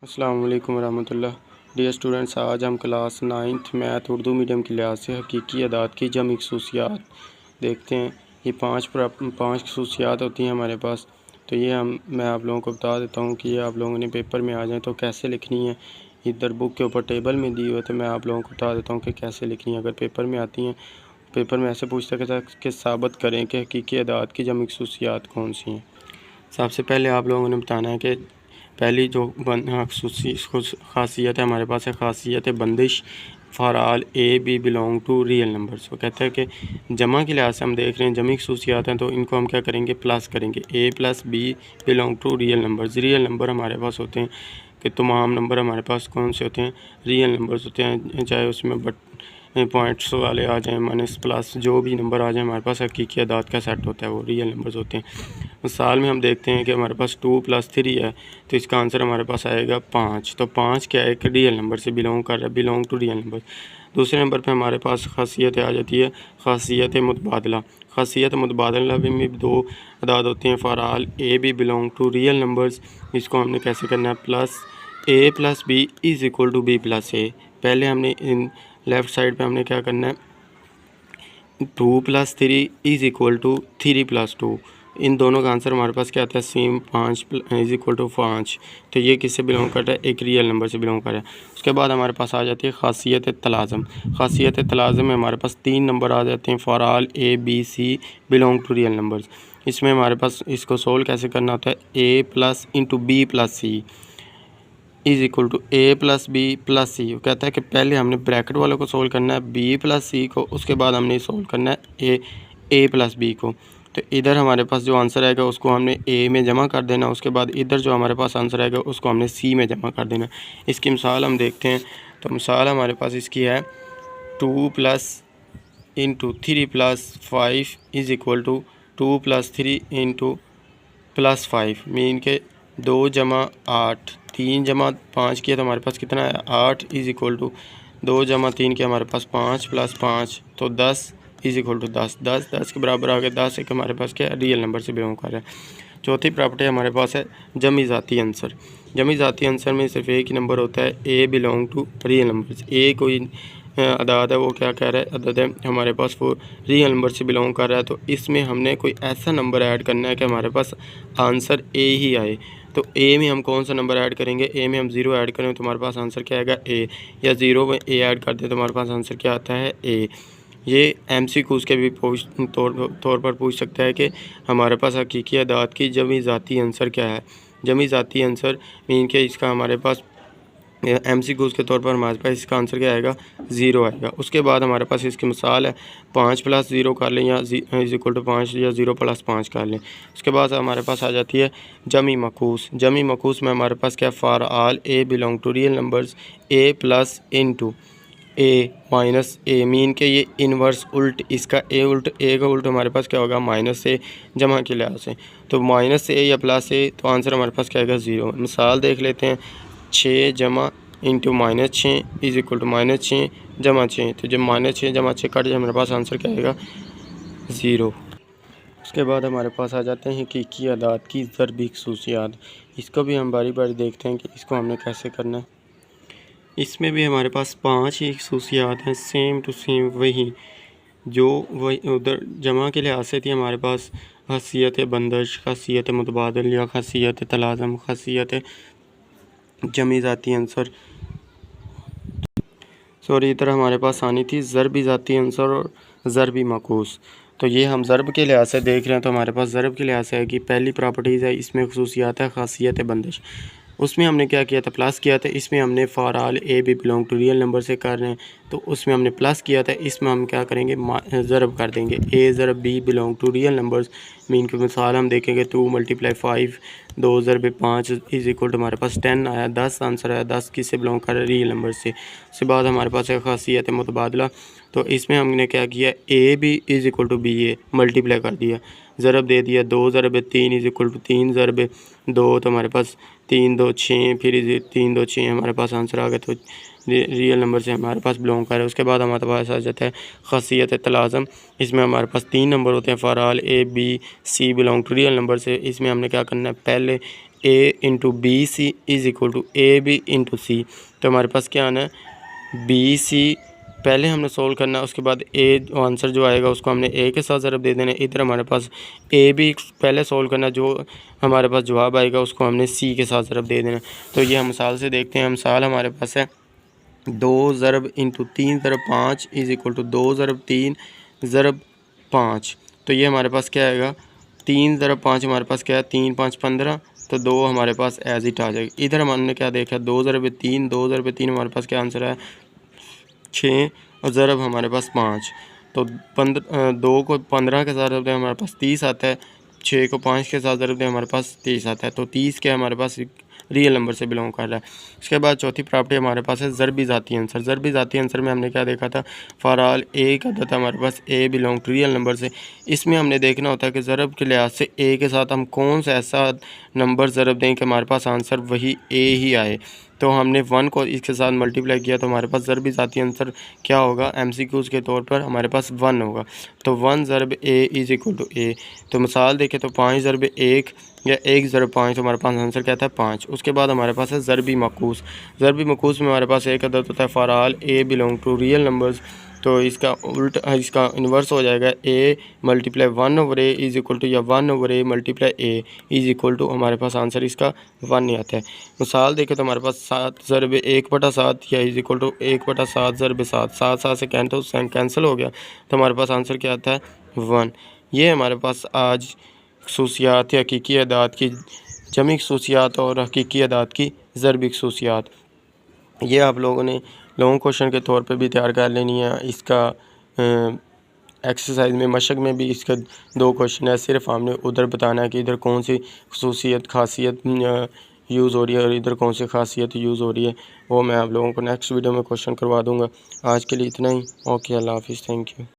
अस्सलाम वालेकुम रहमतुल्लाह। डियर स्टूडेंट्स, आज हम class 9th math Urdu medium की लिहाज से हकीकी अदाद की जमी खसूसियात देखते हैं। ये पाँच खसूसियात होती हैं हमारे पास। तो ये मैं आप लोगों को बता देता हूँ कि ये आप लोगों ने पेपर में आ जाए तो कैसे लिखनी है। इधर बुक के ऊपर टेबल में दी हुई है, तो मैं आप लोगों को बता देता हूँ कि कैसे लिखनी है। अगर पेपर में आती हैं, पेपर में ऐसे पूछता है कि साबित करें कि हकीकी अदाद की जमी खसूसियात कौन सी हैं। सबसे पहले आप लोगों ने बताना है कि पहली जो खासियत है हमारे पास है खासियत बंदिश for all A B belong to real numbers. वो कहता है कि जमा के लिहाज से हम देख रहे हैं जमी खसूसियात हैं, तो इनको हम क्या करेंगे, प्लस करेंगे। A plus B belong to real numbers. Real number हमारे पास होते हैं कि तमाम नंबर हमारे पास कौन से होते हैं, रियल नंबर्स होते हैं। चाहे उसमें पॉइंट्स वाले आ जाएँ, माइनस प्लस, जो भी नंबर आ जाए हमारे पास हकीकी अदाद का सेट होता है, वो रियल नंबर्स होते हैं। मिसाल में हम देखते हैं कि हमारे पास 2 + 3 है, तो इसका आंसर हमारे पास आएगा 5। तो 5 क्या है, एक रियल नंबर से बिलोंग कर रहा है, बिलोंग टू रियल नंबर। दूसरे नंबर पे हमारे पास खासियत आ जाती है खासियत मुतबादला। खासियत मुतबादला में 2 अदाद होते हैं, for all A B belong to real numbers. इसको हमने कैसे करना है, plus A plus B is equal to B plus A. पहले हमने इन लेफ़्ट साइड पे हमने क्या करना है, 2 + 3 इज़ इक्वल टू 3 + 2। इन दोनों का आंसर हमारे पास क्या आता है, सेम, 5 इज़ इक्वल टू 5। तो ये किससे बिलोंग कर रहा है, एक रियल नंबर से बिलोंग कर रहा है। उसके बाद हमारे पास आ जाती है खासियत तलाज़म। खासियत तलाज़म में हमारे पास 3 नंबर आ जाते हैं, for all A B C belong to real numbers. इसमें हमारे पास इसको सोल्व कैसे करना होता है, A plus into B plus C is equal to A plus B plus C. वो कहता है कि पहले हमने ब्रैकेट वालों को सोल्व करना है, बी प्लस सी को, उसके बाद हमने सोल्व करना है ए प्लस बी को। तो इधर हमारे पास जो आंसर आएगा उसको हमने ए में जमा कर देना, उसके बाद इधर जो हमारे पास आंसर आएगा उसको हमने सी में जमा कर देना। इसकी मिसाल हम देखते हैं। तो मिसाल हमारे पास इसकी है 2 + into 3 + 5 is equal to 2 + 3 into +5, mean के 2 जमा 8, 3 जमा 5 किया तो हमारे पास कितना है, 8 इज़ इक्वल टू 2 जमा 3 किया हमारे पास 5 + 5, तो 10 इज़ इक्वल टू 10। 10 के बराबर आ गया। 10 एक हमारे पास क्या है, रियल नंबर से बिलोंग कर रहा है। चौथी प्रॉपर्टी हमारे पास है जमी ज़ाती आंसर। जमी ज़ाती आंसर में सिर्फ एक ही नंबर होता है, ए बिलोंग टू रियल नंबर। ए कोई अदाद है, वो क्या कह रहा है, अदद है हमारे पास, वो रियल नंबर से बिलोंग कर रहा है। तो इसमें हमने कोई ऐसा नंबर ऐड करना है कि हमारे पास आंसर ए ही आए। तो ए में हम कौन सा नंबर ऐड करेंगे, ए में हम 0 ऐड करें तो हमारे पास आंसर क्या आएगा, ए। या 0 में ए ऐड कर दें तो हमारे पास आंसर क्या आता है, ए। ये MCQs के भी तौर पर पूछ सकता है कि हमारे पास हकीकी अदाद की जमी ज़ाती आंसर क्या है। जमी ज़ाती आंसर मीन के इसका हमारे पास MCQs के तौर पर हमारे पास इसका आंसर क्या आएगा, 0 आएगा। उसके बाद हमारे पास इसकी मिसाल है 5 + 0 कर लें, या इज़ इक्वल टू 5, या 0 + 5 कर लें। उसके बाद हमारे पास आ जाती है जमी मकूस। जमी मकूस में हमारे पास क्या, for all A belong to real numbers a plus into a minus a, mean के ये इन्वर्स उल्ट, इसका ए का उल्ट हमारे पास क्या होगा, माइनस ए, जमा के लिहाज से। तो माइनस ए या प्लस ए, तो आंसर हमारे पास क्या आएगा, 0। मिसाल देख लेते हैं, 6 जमा इंटू -6 इज़ इक्वल टू -6 जमा 6। तो जब -6 जमा 6 कट जाए हमारे पास आंसर क्या आएगा, 0। उसके बाद हमारे पास आ जाते हैं हकीकी अदाद की ज़रबी खसूसियात। इसको भी हम बारी बारी देखते हैं कि इसको हमने कैसे करना है। इसमें भी हमारे पास 5 ही खसूसियात हैं, सेम टू सेम वही उधर जमा के लिहाज से थी हमारे पास, खासियत बंदिश, खासियत मुतबादल या खासियत तलाज़म, खासियत जमी ज़ाती आंसर। सॉरी, इधर हमारे पास आनी थी ज़रबी ज़ाती आंसर और ज़रबी मकूस। तो ये हम ज़रब के लिहाज से देख रहे हैं, तो हमारे पास ज़रब के लिहाज से है कि पहली प्रॉपर्टीज़ है, इसमें खसूसियात है खासियत बंदिश। उसमें हमने क्या किया था, प्लस किया था। इसमें हमने for all A B belong to real number से कर रहे हैं, तो उसमें हमने प्लस किया था। इसमें हम क्या करेंगे, ज़रब कर देंगे, ए ज़रब B belong to real numbers. मीन की मिसाल हम देखेंगे, 2 × 5, 2 ज़रब 5 इज़ इक्वल टू हमारे पास 10 आया, 10 आंसर आया। 10 किससे बिलोंग कर रहा है, रियल नंबर से। उसके बाद हमारे पास है खासियत मुतबादला। तो इसमें हमने क्या किया, a b is equal to b a multiply कर दिया, ज़रब दे दिया, 2 ज़रब 3 इज़ इक्वल टू 3 ज़रब 2। तो हमारे पास 3 2 6, फिर 3 2 6 हमारे पास आंसर आ गया। तो रियल नंबर से हमारे पास बिलोंग कर रहा है। उसके बाद हमारे पास आ जाता है खासियत तलाज़म। इसमें हमारे पास 3 नंबर होते हैं, for all A B C belong to real number से। इसमें हमने क्या करना है, पहले A into B C is equal to A B into C. तो हमारे पास क्या आना है, बी सी पहले हमने सोल्व करना है, उसके बाद ए आंसर जो आएगा उसको हमने ए के साथ ज़रब दे देना है। इधर हमारे पास ए बी पहले सोल्व करना, जो हमारे पास जवाब आएगा उसको हमने सी के साथ ज़रब दे देना। तो ये हम मिसाल से देखते हैं। मिसाल हमारे पास है 2 ज़रब इंटू 3 ज़रब 5 इज़ इक्वल टू 2 ज़रब 3 ज़रब 5। तो ये हमारे पास क्या आएगा, 3 ज़रब 5 हमारे पास क्या है, 3 5 15, तो 2 हमारे पास एज इट आ जाएगी। इधर हमने क्या देखा, 2 ज़रब 3, 2 ज़रब 3 हमारे पास क्या आंसर है 6 और ज़रब हमारे पास 5। तो 2 को 15 के साथ ज़रब दें हमारे पास 30 आता है, 6 को 5 के साथ ज़रब दें हमारे पास 30 आता है। तो 30 क्या हमारे पास रियल नंबर से बिलोंग कर रहा है। उसके बाद चौथी प्रॉपर्टी हमारे पास है ज़रबी ज़ाती आंसर। ज़रबी ज़ाती आंसर में हमने क्या देखा था, फॉर ऑल ए का था हमारे पास ए बिलोंग टू रियल नंबर से। इसमें हमने देखना होता है कि ज़रब के लिहाज से ए के साथ हम कौन सा ऐसा नंबर ज़रब दें कि हमारे पास आंसर वही ए ही आए। तो हमने 1 को इसके साथ मल्टीप्लाई किया तो हमारे पास ज़रबी ज़ाती आंसर क्या होगा, MCQs के तौर पर हमारे पास 1 होगा। तो 1 ज़रब ए इज़ इक्वल टू ए। तो मिसाल देखें तो 5 ज़रब 1 या 1 ज़रब 5, तो हमारे पास आंसर क्या था 5। उसके बाद हमारे पास है ज़रबी मकूस। ज़रबी मकूस में हमारे पास एक अदद होता है for all A belong to real numbers. तो इसका इसका इन्वर्स हो जाएगा A multiply 1 over A is equal to, या 1 over A multiply A is equal to, हमारे पास आंसर इसका 1 ही आता है। मिसाल देखें तो हमारे पास 7 ज़रब 1/7 या इज़ इक्वल टू 1/7 ज़रब 7, 7 से कैंसिल हो गया, तो हमारे पास आंसर क्या आता है 1। ये हमारे पास आज खसूसियात या हकीकी अदाद की जमी खसूसियात और हकीकी अदाद की ज़रबी खसूसियात, ये आप लोगों ने लॉन्ग क्वेश्चन के तौर पे भी तैयार कर लेनी है। इसका एक्सरसाइज में मशक में भी इसका 2 क्वेश्चन है, सिर्फ हमने उधर बताना है कि इधर कौन सी खसूसियत खासियत यूज़ हो रही है और इधर कौन सी खासियत यूज़ हो रही है। वो मैं आप लोगों को नेक्स्ट वीडियो में क्वेश्चन करवा दूँगा। आज के लिए इतना ही। ओके, अल्लाह हाफिज़, थैंक यू।